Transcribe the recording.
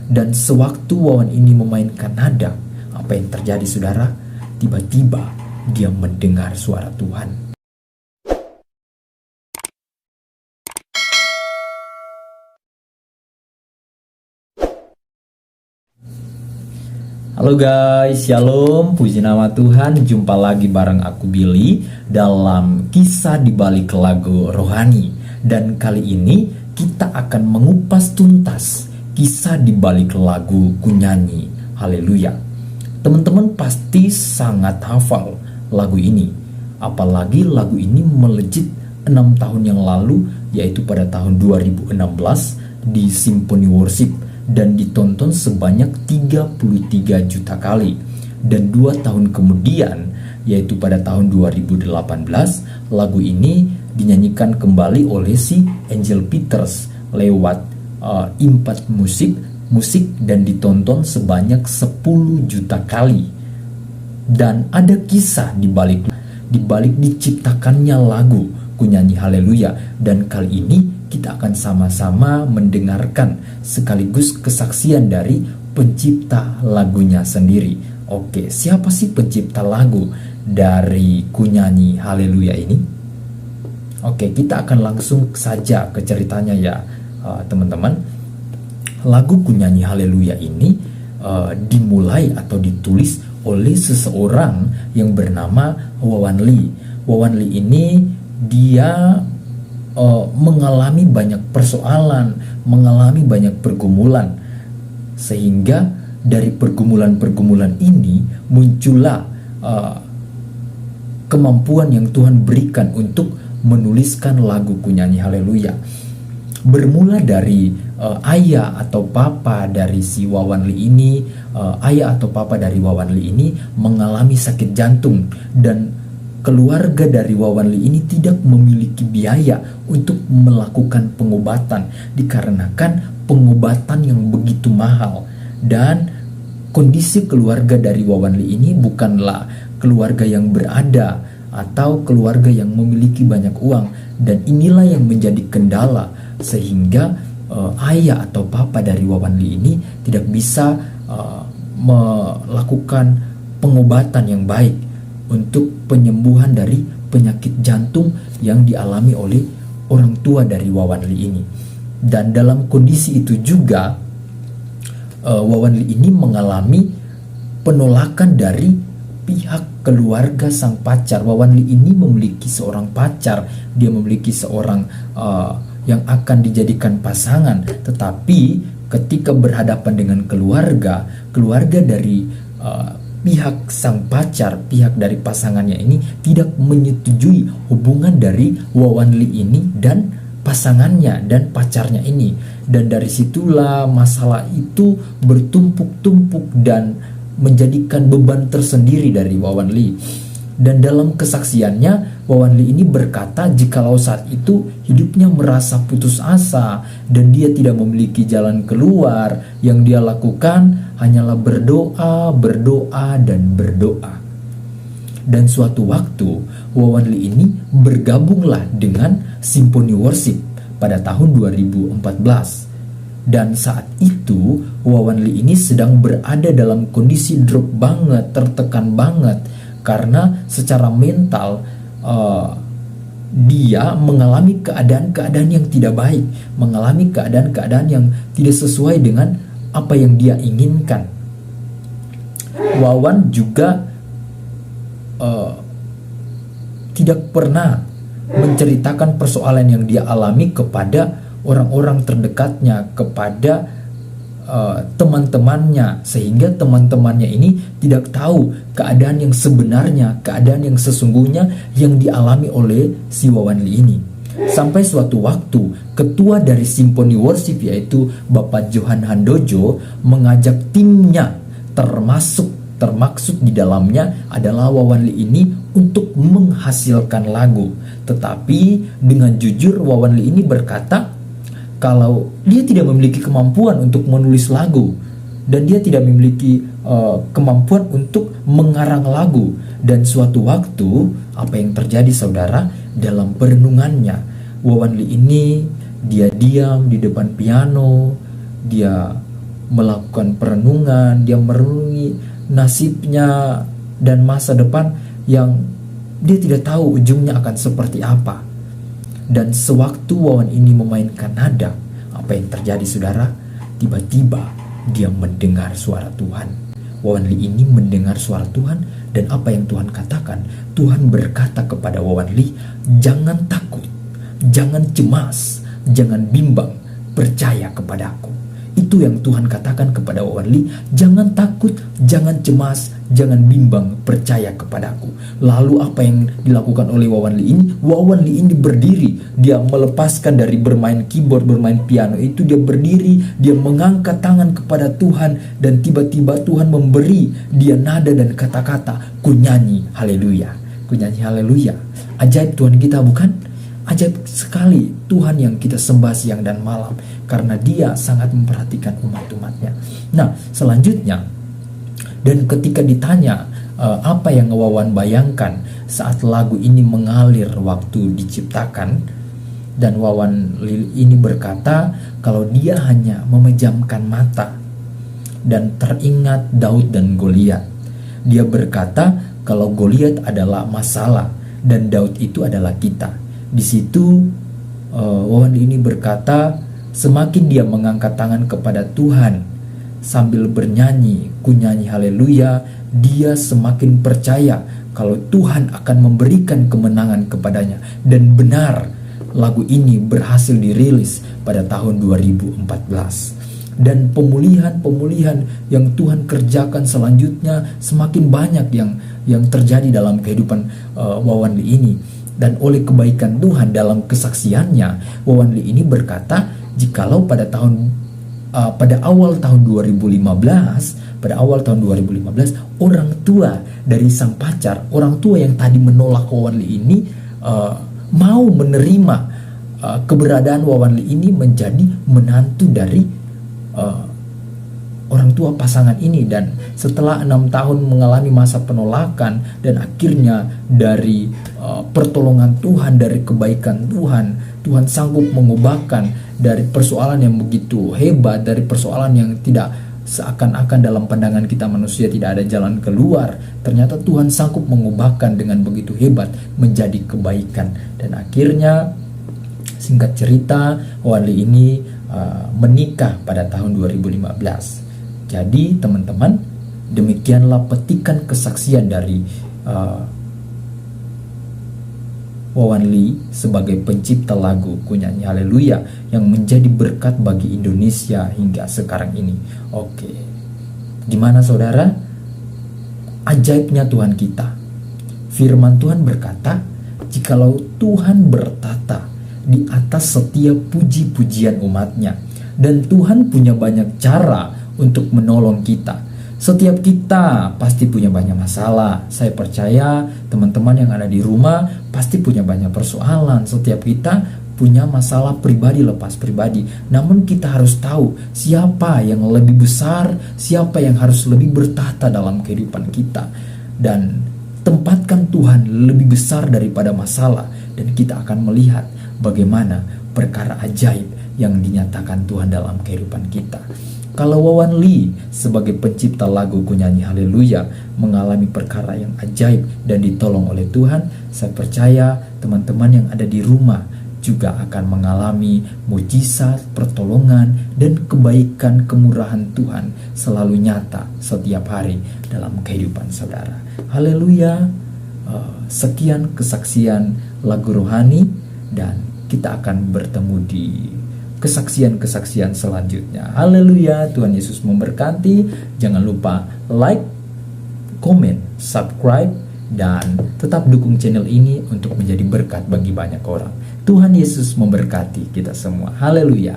Dan sewaktu Wawan ini memainkan nada, apa yang terjadi saudara? Tiba-tiba dia mendengar suara Tuhan. Halo guys, shalom, puji nama Tuhan. Jumpa lagi bareng aku Billy dalam kisah di balik lagu rohani. Dan kali ini kita akan mengupas tuntas kisah di balik lagu Kunyanyi Haleluya. Teman-teman pasti sangat hafal lagu ini. Apalagi lagu ini melejit 6 tahun yang lalu, yaitu pada tahun 2016 di Symphony Worship, dan ditonton sebanyak 33 juta kali. Dan 2 tahun kemudian, yaitu pada tahun 2018, lagu ini dinyanyikan kembali oleh si Angel Peters lewat Impact musik dan ditonton sebanyak 10 juta kali. Dan ada kisah di balik diciptakannya lagu Kunyanyi Haleluya, dan kali ini kita akan sama-sama mendengarkan sekaligus kesaksian dari pencipta lagunya sendiri. Oke, siapa sih pencipta lagu dari Kunyanyi Haleluya ini? Oke, kita akan langsung saja ke ceritanya ya teman-teman. Lagu Kunyanyi Haleluya ini dimulai atau ditulis oleh seseorang yang bernama Wawan Lee. Wawan Lee ini dia mengalami banyak persoalan, mengalami banyak pergumulan, sehingga dari pergumulan-pergumulan ini muncullah kemampuan yang Tuhan berikan untuk menuliskan lagu Kunyanyi Haleluya. Bermula dari ayah atau papa dari si Wawan Lee ini, ayah atau papa dari Wawan Lee ini mengalami sakit jantung, dan keluarga dari Wawan Lee ini tidak memiliki biaya untuk melakukan pengobatan dikarenakan pengobatan yang begitu mahal. Dan kondisi keluarga dari Wawan Lee ini bukanlah keluarga yang berada atau keluarga yang memiliki banyak uang, dan inilah yang menjadi kendala sehingga ayah atau papa dari Wawan Lee ini tidak bisa melakukan pengobatan yang baik untuk penyembuhan dari penyakit jantung yang dialami oleh orang tua dari Wawan Lee ini. Dan dalam kondisi itu juga Wawan Lee ini mengalami penolakan dari pihak keluarga sang pacar. Wawan Lee ini memiliki seorang pacar, dia memiliki seorang yang akan dijadikan pasangan, tetapi ketika berhadapan dengan keluarga dari pihak sang pacar, pihak dari pasangannya ini tidak menyetujui hubungan dari Wawan Lee ini dan pasangannya dan pacarnya ini. Dan dari situlah masalah itu bertumpuk-tumpuk dan menjadikan beban tersendiri dari Wawan Lee. Dan dalam kesaksiannya, Wawan Lee ini berkata jikalau saat itu hidupnya merasa putus asa dan dia tidak memiliki jalan keluar, yang dia lakukan hanyalah berdoa, dan berdoa. Dan suatu waktu Wawan Lee ini bergabunglah dengan Symphony Worship pada tahun 2014. Dan saat itu Wawan Lee ini sedang berada dalam kondisi drop banget, tertekan banget, karena secara mental dia mengalami keadaan-keadaan yang tidak baik, mengalami keadaan-keadaan yang tidak sesuai dengan apa yang dia inginkan. Wawan juga tidak pernah menceritakan persoalan yang dia alami kepada orang-orang terdekatnya, kepada teman-temannya, sehingga teman-temannya ini tidak tahu keadaan yang sebenarnya, keadaan yang sesungguhnya yang dialami oleh si Wawan Lee ini. Sampai suatu waktu ketua dari Symphony Worship, yaitu Bapak Johan Handojo, mengajak timnya, termaksud di dalamnya adalah Wawan Lee ini, untuk menghasilkan lagu. Tetapi dengan jujur Wawan Lee ini berkata kalau dia tidak memiliki kemampuan untuk menulis lagu, dan dia tidak memiliki kemampuan untuk mengarang lagu. Dan suatu waktu apa yang terjadi saudara? Dalam perenungannya, Wawan Lee ini dia diam di depan piano, dia melakukan perenungan, dia merenungi nasibnya dan masa depan yang dia tidak tahu ujungnya akan seperti apa. Dan sewaktu Wawan ini memainkan nada, apa yang terjadi saudara? Tiba-tiba dia mendengar suara Tuhan. Wawan Lee ini mendengar suara Tuhan, dan apa yang Tuhan katakan? Tuhan berkata kepada Wawan Lee, jangan takut, jangan cemas, jangan bimbang, percaya kepadaku. Itu yang Tuhan katakan kepada Wawan Lee, jangan takut, jangan cemas, jangan bimbang, percaya kepadaku. Lalu apa yang dilakukan oleh Wawan Lee ini? Wawan Lee ini berdiri, dia melepaskan dari bermain keyboard, bermain piano itu, dia berdiri, dia mengangkat tangan kepada Tuhan, dan tiba-tiba Tuhan memberi dia nada dan kata-kata, ku nyanyi haleluya, ku nyanyi haleluya. Ajaib Tuhan kita, bukan? Ajaib sekali Tuhan yang kita sembah siang dan malam, karena dia sangat memperhatikan umat-umatnya. Nah, selanjutnya, dan ketika ditanya apa yang Wawan bayangkan saat lagu ini mengalir waktu diciptakan, dan Wawan ini berkata kalau dia hanya memejamkan mata dan teringat Daud dan Goliat. Dia berkata kalau Goliat adalah masalah dan Daud itu adalah kita. Di situ Wawan ini berkata, semakin dia mengangkat tangan kepada Tuhan sambil bernyanyi, ku nyanyi haleluya, dia semakin percaya kalau Tuhan akan memberikan kemenangan kepadanya. Dan benar, lagu ini berhasil dirilis pada tahun 2014. Dan pemulihan yang Tuhan kerjakan selanjutnya semakin banyak yang terjadi dalam kehidupan Wawan Lee ini. Dan oleh kebaikan Tuhan dalam kesaksiannya, Wawan Lee ini berkata, jikalau pada awal tahun 2015, orang tua dari sang pacar, orang tua yang tadi menolak Wawan Lee ini mau menerima keberadaan Wawan Lee ini menjadi menantu dari orang tua pasangan ini. Dan setelah 6 tahun mengalami masa penolakan, dan akhirnya dari pertolongan Tuhan, dari kebaikan Tuhan, Tuhan sanggup mengubahkan dari persoalan yang begitu hebat, dari persoalan yang tidak seakan-akan dalam pandangan kita manusia tidak ada jalan keluar, ternyata Tuhan sanggup mengubahkan dengan begitu hebat menjadi kebaikan. Dan akhirnya, singkat cerita, Wawan Lee ini menikah pada tahun 2015. Jadi teman-teman, demikianlah petikan kesaksian dari Wawan Lee sebagai pencipta lagu Ku Nyanyi Haleluya yang menjadi berkat bagi Indonesia hingga sekarang ini. Oke, gimana saudara? Ajaibnya Tuhan kita. Firman Tuhan berkata, jikalau Tuhan bertata di atas setiap puji-pujian umatnya, dan Tuhan punya banyak cara untuk menolong kita. Setiap kita pasti punya banyak masalah. Saya percaya teman-teman yang ada di rumah pasti punya banyak persoalan. Setiap kita punya masalah pribadi lepas pribadi. Namun kita harus tahu siapa yang lebih besar, siapa yang harus lebih bertahta dalam kehidupan kita. Dan tempatkan Tuhan lebih besar daripada masalah, dan kita akan melihat bagaimana perkara ajaib yang dinyatakan Tuhan dalam kehidupan kita. Kalau Wawan Lee sebagai pencipta lagu Ku Nyanyi Haleluya mengalami perkara yang ajaib dan ditolong oleh Tuhan, saya percaya teman-teman yang ada di rumah juga akan mengalami mujizat, pertolongan, dan kebaikan kemurahan Tuhan selalu nyata setiap hari dalam kehidupan saudara. Haleluya. Sekian kesaksian lagu rohani, dan kita akan bertemu di kesaksian-kesaksian selanjutnya. Haleluya, Tuhan Yesus memberkati. Jangan lupa like, komen, subscribe, dan tetap dukung channel ini untuk menjadi berkat bagi banyak orang. Tuhan Yesus memberkati kita semua. Haleluya.